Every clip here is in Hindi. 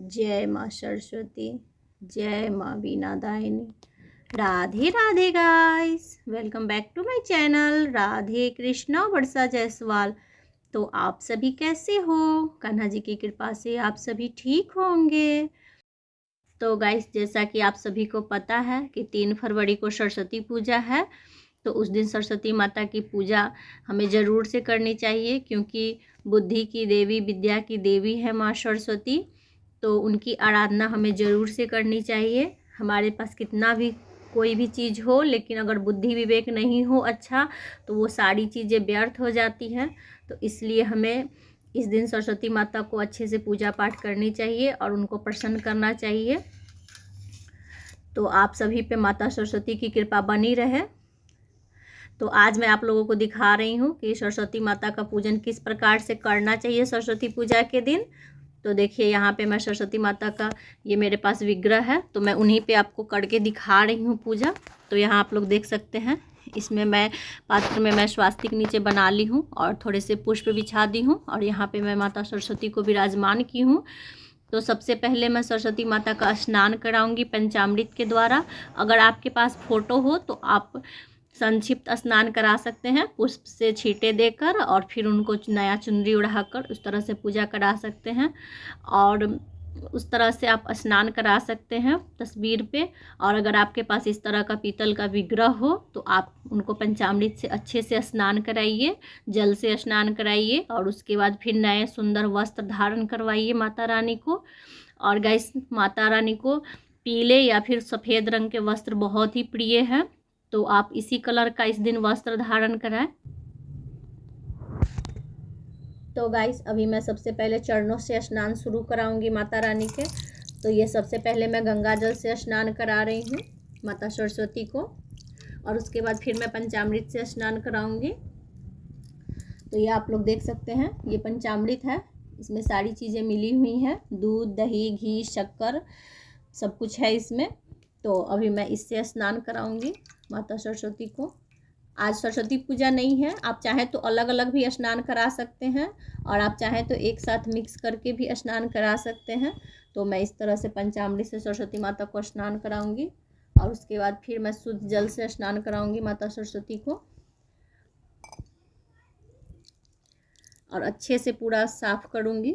जय माँ सरस्वती, जय माँ Veena Dayini. Radhe Radhe guys, welcome back to my channel Radhe Krishna Varsha Jaiswal. तो आप सभी कैसे हो? कान्हा जी की कृपा से आप सभी ठीक होंगे। तो गाइस, जैसा कि आप सभी को पता है कि 3 फरवरी को सरस्वती पूजा है, तो उस दिन सरस्वती माता की पूजा हमें ज़रूर से करनी चाहिए, क्योंकि बुद्धि की देवी, विद्या की देवी है माँ सरस्वती। तो उनकी आराधना हमें ज़रूर से करनी चाहिए। हमारे पास कितना भी कोई भी चीज़ हो, लेकिन अगर बुद्धि विवेक नहीं हो अच्छा, तो वो सारी चीज़ें व्यर्थ हो जाती हैं। तो इसलिए हमें इस दिन सरस्वती माता को अच्छे से पूजा पाठ करनी चाहिए और उनको प्रसन्न करना चाहिए। तो आप सभी पे माता सरस्वती की कृपा बनी रहे। तो आज मैं आप लोगों को दिखा रही हूँ कि सरस्वती माता का पूजन किस प्रकार से करना चाहिए सरस्वती पूजा के दिन। तो देखिए, यहाँ पे मैं सरस्वती माता का ये मेरे पास विग्रह है, तो मैं उन्हीं पे आपको करके दिखा रही हूँ पूजा। तो यहाँ आप लोग देख सकते हैं, इसमें मैं पात्र में मैं स्वास्तिक नीचे बना ली हूँ और थोड़े से पुष्प बिछा दी हूँ, और यहाँ पे मैं माता सरस्वती को विराजमान की हूँ। तो सबसे पहले मैं सरस्वती माता का स्नान कराऊंगी पंचामृत के द्वारा। अगर आपके पास फोटो हो तो आप संक्षिप्त स्नान करा सकते हैं, पुष्प से छींटे देकर, और फिर उनको नया चुनरी उड़ाकर उस तरह से पूजा करा सकते हैं। और उस तरह से आप स्नान करा सकते हैं तस्वीर पे। और अगर आपके पास इस तरह का पीतल का विग्रह हो तो आप उनको पंचामृत से अच्छे से स्नान कराइए, जल से स्नान कराइए, और उसके बाद फिर नए सुंदर वस्त्र धारण करवाइए माता रानी को। और गाइस, माता रानी को पीले या फिर सफ़ेद रंग के वस्त्र बहुत ही प्रिय हैं, तो आप इसी कलर का इस दिन वस्त्र धारण कराएं। तो गाइस, अभी मैं सबसे पहले चरणों से स्नान शुरू कराऊंगी माता रानी के। तो ये सबसे पहले मैं गंगा जल से स्नान करा रही हूँ माता सरस्वती को, और उसके बाद फिर मैं पंचामृत से स्नान कराऊंगी। तो ये आप लोग देख सकते हैं, ये पंचामृत है, इसमें सारी चीज़ें मिली हुई हैं, दूध, दही, घी, शक्कर, सब कुछ है इसमें। तो अभी मैं इससे स्नान कराऊंगी माता सरस्वती को। आज सरस्वती पूजा नहीं है, आप चाहें तो अलग अलग भी स्नान करा सकते हैं, और आप चाहें तो एक साथ मिक्स करके भी स्नान करा सकते हैं। तो मैं इस तरह से पंचामृत से सरस्वती माता को स्नान कराऊंगी, और उसके बाद फिर मैं शुद्ध जल से स्नान कराऊंगी माता सरस्वती को, और अच्छे से पूरा साफ करूंगी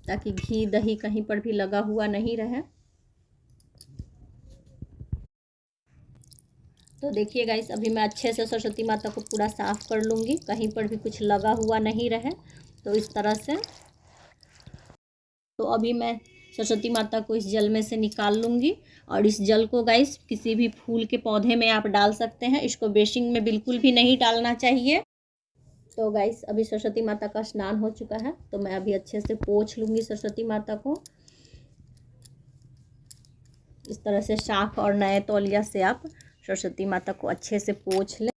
ताकि घी दही कहीं पर भी लगा हुआ नहीं रहे। तो देखिए गाइस, अभी मैं अच्छे से सरस्वती माता को पूरा साफ़ कर लूँगी, कहीं पर भी कुछ लगा हुआ नहीं रहे। तो इस तरह से, तो अभी मैं सरस्वती माता को इस जल में से निकाल लूँगी, और इस जल को गाइस किसी भी फूल के पौधे में आप डाल सकते हैं, इसको बेसिन में बिल्कुल भी नहीं डालना चाहिए। तो गाइस, अभी सरस्वती माता का स्नान हो चुका है, तो मैं अभी अच्छे से पोंछ लूँगी सरस्वती माता को। इस तरह से शाख और नए तौलिया से आप सरस्वती माता को अच्छे से पोंछ लें।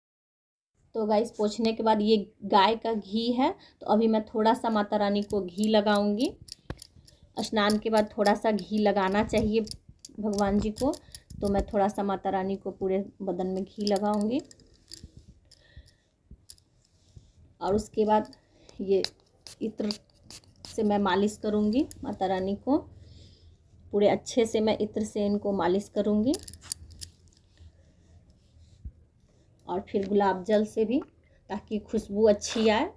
तो गाइस, पोंछने के बाद ये गाय का घी है, तो अभी मैं थोड़ा सा माता रानी को घी लगाऊंगी। स्नान के बाद थोड़ा सा घी लगाना चाहिए भगवान जी को, तो मैं थोड़ा सा माता रानी को पूरे बदन में घी लगाऊंगी। और उसके बाद ये इत्र से मैं मालिश करूंगी माता रानी को, पूरे अच्छे से मैं इत्र से इनको मालिश करूंगी, और फिर गुलाब जल से भी, ताकि खुशबू अच्छी आए।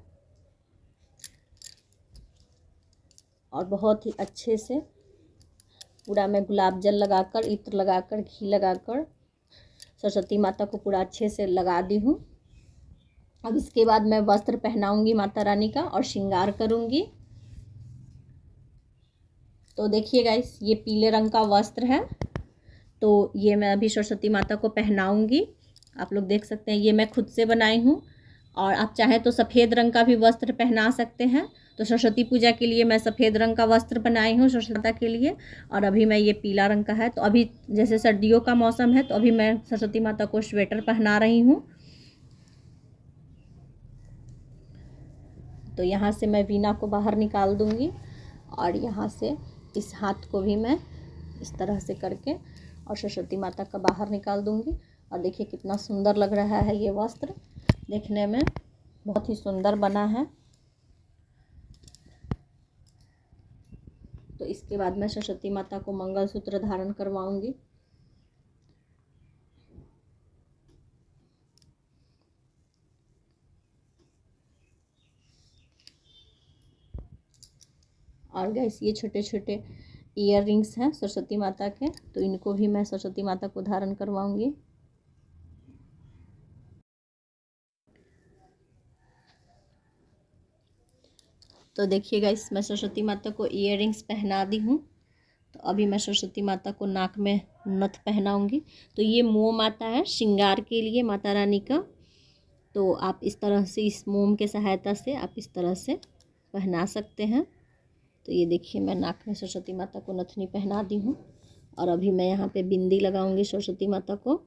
और बहुत ही अच्छे से पूरा मैं गुलाब जल लगाकर, इत्र लगाकर, घी लगाकर सरस्वती माता को पूरा अच्छे से लगा दी हूँ। अब इसके बाद मैं वस्त्र पहनाऊंगी माता रानी का और श्रृंगार करूंगी। तो देखिए गाइस, ये पीले रंग का वस्त्र है, तो ये मैं अभी सरस्वती माता को पहनाऊंगी। आप लोग देख सकते हैं, ये मैं खुद से बनाई हूँ, और आप चाहें तो सफ़ेद रंग का भी वस्त्र पहना सकते हैं। तो सरस्वती पूजा के लिए मैं सफ़ेद रंग का वस्त्र बनाई हूँ सरस्वती माता के लिए, और अभी मैं ये पीला रंग का है। तो अभी जैसे सर्दियों का मौसम है, तो अभी मैं सरस्वती माता को स्वेटर पहना रही हूँ। तो यहाँ से मैं वीणा को बाहर निकाल दूँगी, और यहाँ से इस हाथ को भी मैं इस तरह से करके और सरस्वती माता का बाहर निकाल दूँगी। और देखिए कितना सुंदर लग रहा है, ये वस्त्र देखने में बहुत ही सुंदर बना है। तो इसके बाद मैं सरस्वती माता को मंगलसूत्र धारण करवाऊंगी। और गाइस ये छोटे छोटे ईयर रिंग्स हैं सरस्वती माता के, तो इनको भी मैं सरस्वती माता को धारण करवाऊंगी। तो देखिए गाइस, मैं सरस्वती माता को ईयर रिंग्स पहना दी हूँ। तो अभी मैं सरस्वती माता को नाक में नथ पहनाऊंगी। तो ये मोम आता है श्रृंगार के लिए माता रानी का, तो आप इस तरह से इस मोम के सहायता से आप इस तरह से पहना सकते हैं। तो ये देखिए, मैं नाक में सरस्वती माता को नथनी पहना दी हूँ। और अभी मैं यहाँ पे बिंदी लगाऊंगी सरस्वती माता को।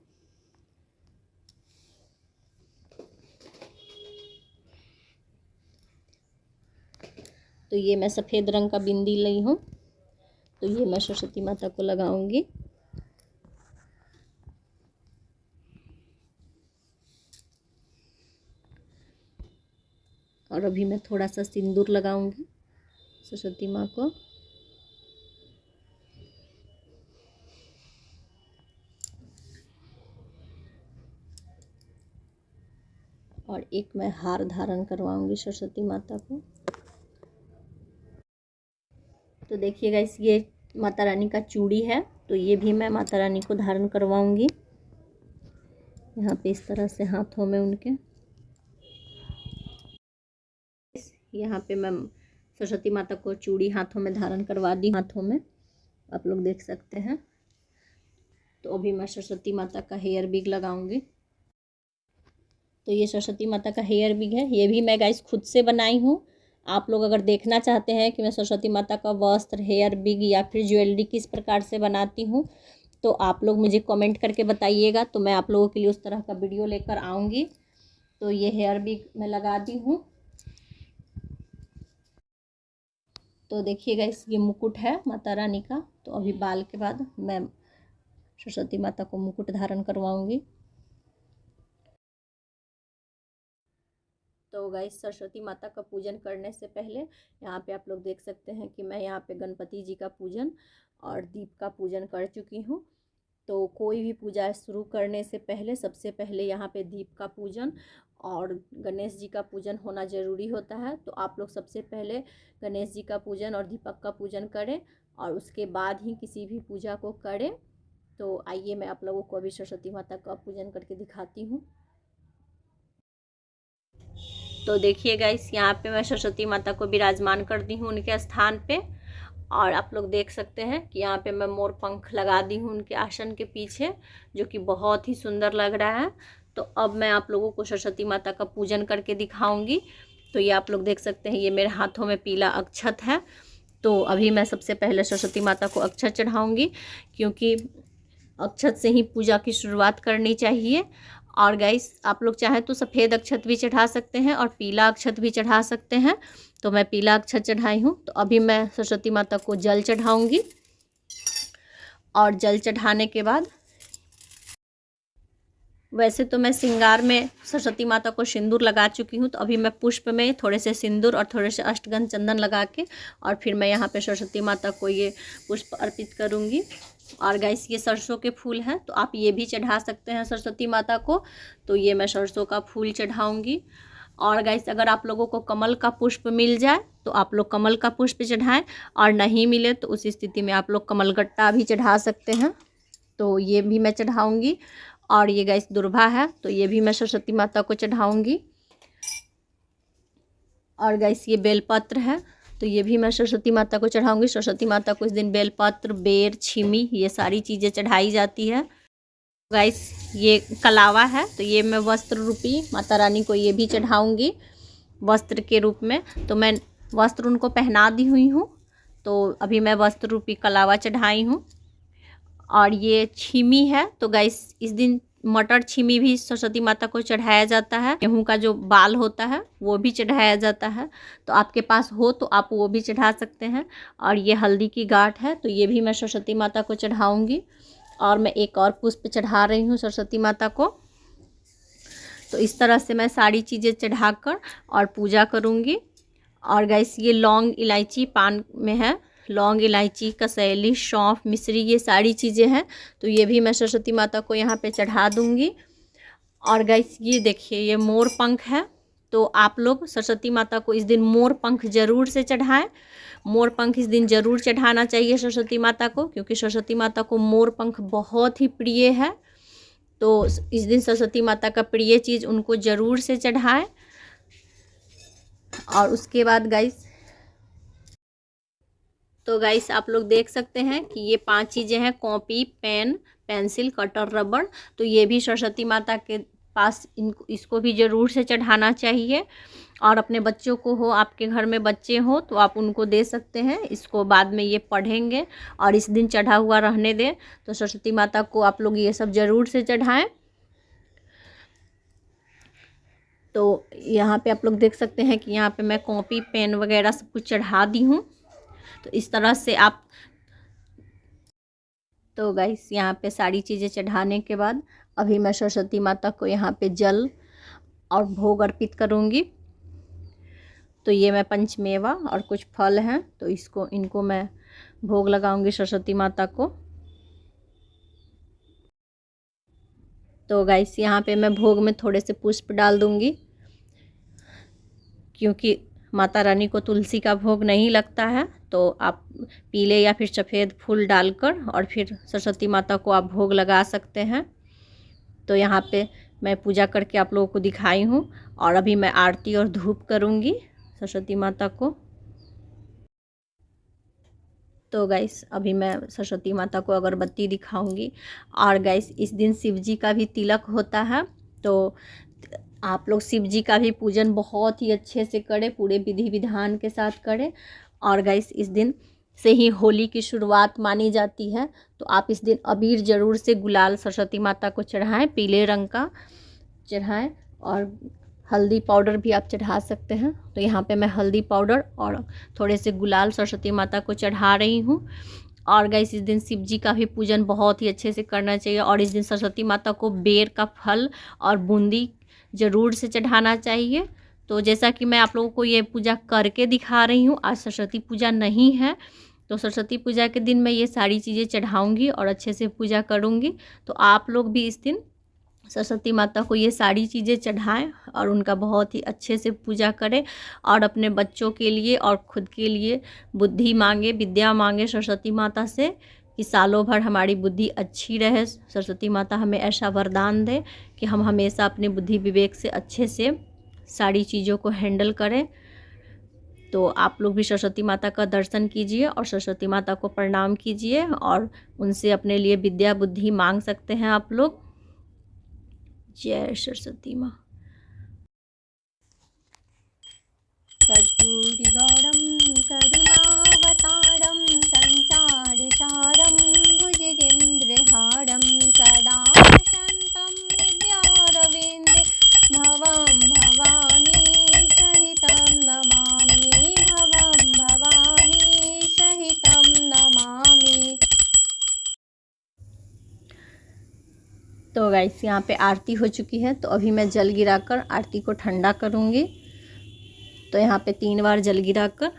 तो ये मैं सफ़ेद रंग का बिंदी ली हूँ, तो ये मैं सरस्वती माता को लगाऊंगी। और अभी मैं थोड़ा सा सिंदूर लगाऊंगी सरस्वती माँ को। और एक मैं हार धारण करवाऊंगी सरस्वती माता को। तो देखिए गाइस, ये माता रानी का चूड़ी है, तो ये भी मैं माता रानी को धारण करवाऊंगी। यहाँ पे इस तरह से हाथों में उनके, यहाँ पे मैं सरस्वती माता को चूड़ी हाथों में धारण करवा दी, हाथों में आप लोग देख सकते हैं। तो अभी मैं सरस्वती माता का हेयर बिग लगाऊंगी। तो ये सरस्वती माता का हेयर बिग है, ये भी मैं गाइस खुद से बनाई हूँ। आप लोग अगर देखना चाहते हैं कि मैं सरस्वती माता का वस्त्र, हेयर बिग या फिर ज्वेलरी किस प्रकार से बनाती हूँ, तो आप लोग मुझे कमेंट करके बताइएगा, तो मैं आप लोगों के लिए उस तरह का वीडियो लेकर आऊँगी। तो ये हेयर बिग मैं लगा दी हूँ। तो देखिए गाइस, ये मुकुट है माता रानी का। तो अभी बाल के बाद मैं सरस्वती माता को मुकुट धारण करवाऊँगी। तो गाइस, सरस्वती माता का पूजन करने से पहले यहाँ पे आप लोग देख सकते हैं कि मैं यहाँ पे गणपति जी का पूजन और दीप का पूजन कर चुकी हूँ। तो कोई भी पूजा शुरू करने से पहले सबसे पहले यहाँ पे दीप का पूजन और गणेश जी का पूजन होना ज़रूरी होता है। तो आप लोग सबसे पहले गणेश जी का पूजन और दीपक का पूजन करें और उसके बाद ही किसी भी पूजा को करें। तो आइए मैं आप लोगों को अभी सरस्वती माता का पूजन करके दिखाती हूँ। तो देखिए गाइस, यहाँ पे मैं सरस्वती माता को विराजमान कर दी हूँ उनके स्थान पे। और आप लोग देख सकते हैं कि यहाँ पे मैं मोर पंख लगा दी हूँ उनके आसन के पीछे, जो कि बहुत ही सुंदर लग रहा है। तो अब मैं आप लोगों को सरस्वती माता का पूजन करके दिखाऊंगी। तो ये आप लोग देख सकते हैं, ये मेरे हाथों में पीला अक्षत है। तो अभी मैं सबसे पहले सरस्वती माता को अक्षत चढ़ाऊँगी, क्योंकि अक्षत से ही पूजा की शुरुआत करनी चाहिए। और गाइस, आप लोग चाहें तो सफ़ेद अक्षत भी चढ़ा सकते हैं और पीला अक्षत भी चढ़ा सकते हैं। तो मैं पीला अक्षत चढ़ाई हूँ। तो अभी मैं सरस्वती माता को जल चढ़ाऊँगी। और जल चढ़ाने के बाद, वैसे तो मैं श्रृंगार में सरस्वती माता को सिंदूर लगा चुकी हूँ, तो अभी मैं पुष्प में थोड़े से सिंदूर और थोड़े से अष्टगंध चंदन लगा के और फिर मैं यहाँ पे सरस्वती माता को ये पुष्प अर्पित करूँगी। और गाइस, ये सरसों के फूल हैं, तो आप ये भी चढ़ा सकते हैं सरस्वती माता को। तो ये मैं सरसों का फूल चढ़ाऊँगी। और गाइस, अगर आप लोगों को कमल का पुष्प मिल जाए तो आप लोग कमल का पुष्प चढ़ाएं, और नहीं मिले तो उस स्थिति में आप लोग कमलगट्टा भी चढ़ा सकते हैं। तो ये भी मैं चढ़ाऊँगी। और ये गाइस दुर्वा है, तो ये भी मैं सरस्वती माता को चढ़ाऊँगी। और गाइस, ये बेलपत्र है, तो ये भी मैं सरस्वती माता को चढ़ाऊँगी। सरस्वती माता को इस दिन बेलपत्र, बेर, छिमी, ये सारी चीज़ें चढ़ाई जाती है। गाइस, ये कलावा है, तो ये मैं वस्त्र रूपी माता रानी को ये भी चढ़ाऊँगी वस्त्र के रूप में। तो मैं वस्त्र उनको पहना दी हुई हूँ। तो अभी मैं वस्त्र रूपी कलावा चढ़ाई हूँ। और ये छिमी है, तो गाइस इस दिन मटर छिमी भी सरस्वती माता को चढ़ाया जाता है। गेहूं का जो बाल होता है वो भी चढ़ाया जाता है, तो आपके पास हो तो आप वो भी चढ़ा सकते हैं। और ये हल्दी की गांठ है, तो ये भी मैं सरस्वती माता को चढ़ाऊँगी। और मैं एक और पुष्प चढ़ा रही हूँ सरस्वती माता को। तो इस तरह से मैं सारी चीज़ें चढ़ाकर और पूजा करूँगी। और गाइस, ये लौंग, इलायची पान में है, लौंग, इलायची, कसैली, सौंफ, मिश्री, ये सारी चीज़ें हैं। तो ये भी मैं सरस्वती माता को यहाँ पे चढ़ा दूँगी। और गाइस ये देखिए, ये मोर पंख है, तो आप लोग सरस्वती माता को इस दिन मोर पंख जरूर से चढ़ाएं। मोर पंख इस दिन जरूर चढ़ाना चाहिए सरस्वती माता को, क्योंकि सरस्वती माता को मोर पंख बहुत ही प्रिय है। तो इस दिन सरस्वती माता का प्रिय चीज़ उनको ज़रूर से चढ़ाएं। और उसके बाद गाइस, तो गाइस आप लोग देख सकते हैं कि ये 5 चीज़ें हैं, कॉपी, पेन, पेंसिल, कटर, रबड़। तो ये भी सरस्वती माता के पास इसको भी ज़रूर से चढ़ाना चाहिए। और अपने बच्चों को हो, आपके घर में बच्चे हो तो आप उनको दे सकते हैं। इसको बाद में ये पढ़ेंगे और इस दिन चढ़ा हुआ रहने दें। तो सरस्वती माता को आप लोग ये सब ज़रूर से चढ़ाएं। तो यहाँ पे आप लोग देख सकते हैं कि यहाँ पे मैं कॉपी, पेन वगैरह सब कुछ चढ़ा दी हूँ। तो इस तरह से आप, तो गाइस यहाँ पे सारी चीज़ें चढ़ाने के बाद अभी मैं सरस्वती माता को यहाँ पे जल और भोग अर्पित करूँगी। तो ये मैं पंचमेवा और कुछ फल हैं, तो इनको मैं भोग लगाऊंगी सरस्वती माता को। तो गाइस यहाँ पे मैं भोग में थोड़े से पुष्प डाल दूँगी, क्योंकि माता रानी को तुलसी का भोग नहीं लगता है। तो आप पीले या फिर सफ़ेद फूल डालकर और फिर सरस्वती माता को आप भोग लगा सकते हैं। तो यहाँ पे मैं पूजा करके आप लोगों को दिखाई हूँ। और अभी मैं आरती और धूप करूँगी सरस्वती माता को। तो गाइस अभी मैं सरस्वती माता को अगरबत्ती दिखाऊंगी। और गाइस इस दिन शिव जी का भी तिलक होता है, तो आप लोग शिव जी का भी पूजन बहुत ही अच्छे से करें, पूरे विधि विधान के साथ करें। और गाइस इस दिन से ही होली की शुरुआत मानी जाती है। तो आप इस दिन अबीर ज़रूर से, गुलाल सरस्वती माता को चढ़ाएं, पीले रंग का चढ़ाएं। और हल्दी पाउडर भी आप चढ़ा सकते हैं। तो यहाँ पे मैं हल्दी पाउडर और थोड़े से गुलाल सरस्वती माता को चढ़ा रही हूँ। और गाइस इस दिन शिव जी का भी पूजन बहुत ही अच्छे से करना चाहिए। और इस दिन सरस्वती माता को बेर का फल और बूंदी ज़रूर से चढ़ाना चाहिए। तो जैसा कि मैं आप लोगों को ये पूजा करके दिखा रही हूँ, आज सरस्वती पूजा नहीं है, तो सरस्वती पूजा के दिन मैं ये सारी चीज़ें चढ़ाऊँगी और अच्छे से पूजा करूँगी। तो आप लोग भी इस दिन सरस्वती माता को ये सारी चीज़ें चढ़ाएं और उनका बहुत ही अच्छे से पूजा करें। और अपने बच्चों के लिए और खुद के लिए बुद्धि मांगे, विद्या मांगे सरस्वती माता से, कि सालों भर हमारी बुद्धि अच्छी रहे। सरस्वती माता हमें ऐसा वरदान दे कि हम हमेशा अपने बुद्धि विवेक से अच्छे से सारी चीज़ों को हैंडल करें। तो आप लोग भी सरस्वती माता का दर्शन कीजिए और सरस्वती माता को प्रणाम कीजिए और उनसे अपने लिए विद्या बुद्धि मांग सकते हैं आप लोग। जय सरस्वती माँ। कर्पूरिगौरं करुणावतारं संसारसारं भुजगेन्द्रहारं सदा वसन्तं हृदयारविन्दे भवं भवानी सहितं नमामि, भवं भवानी सहितं नमामि। तो गाइस यहाँ पे आरती हो चुकी है, तो अभी मैं जल गिराकर आरती को ठंडा करूँगी। तो यहाँ पे 3 बार जल गिराकर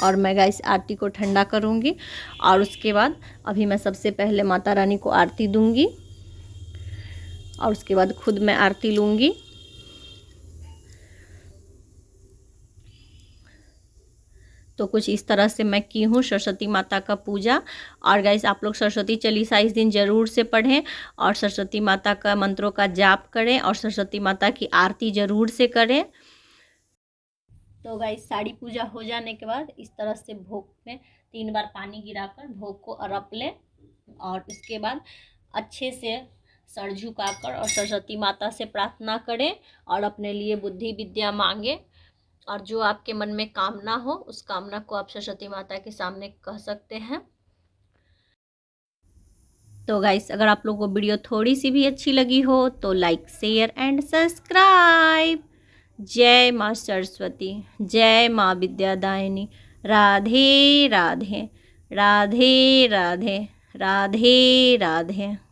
और मैं गाइस आरती को ठंडा करूँगी। और उसके बाद अभी मैं सबसे पहले माता रानी को आरती दूँगी और उसके बाद खुद मैं आरती लूँगी। तो कुछ इस तरह से मैं की हूँ सरस्वती माता का पूजा। और गाइस आप लोग सरस्वती चालीसा इस दिन ज़रूर से पढ़ें और सरस्वती माता का मंत्रों का जाप करें और सरस्वती माता की आरती ज़रूर से करें। तो गाइस साड़ी पूजा हो जाने के बाद इस तरह से भोग में 3 बार पानी गिराकर भोग को अर्प लें। और उसके बाद अच्छे से सर झुकाकर और सरस्वती माता से प्रार्थना करें और अपने लिए बुद्धि विद्या मांगे। और जो आपके मन में कामना हो उस कामना को आप सरस्वती माता के सामने कह सकते हैं। तो गाइस अगर आप लोगों को वीडियो थोड़ी सी भी अच्छी लगी हो तो लाइक, शेयर एंड सब्सक्राइब। जय माँ सरस्वती, जय माँ विद्यादायिनी। राधे राधे, राधे राधे, राधे राधे।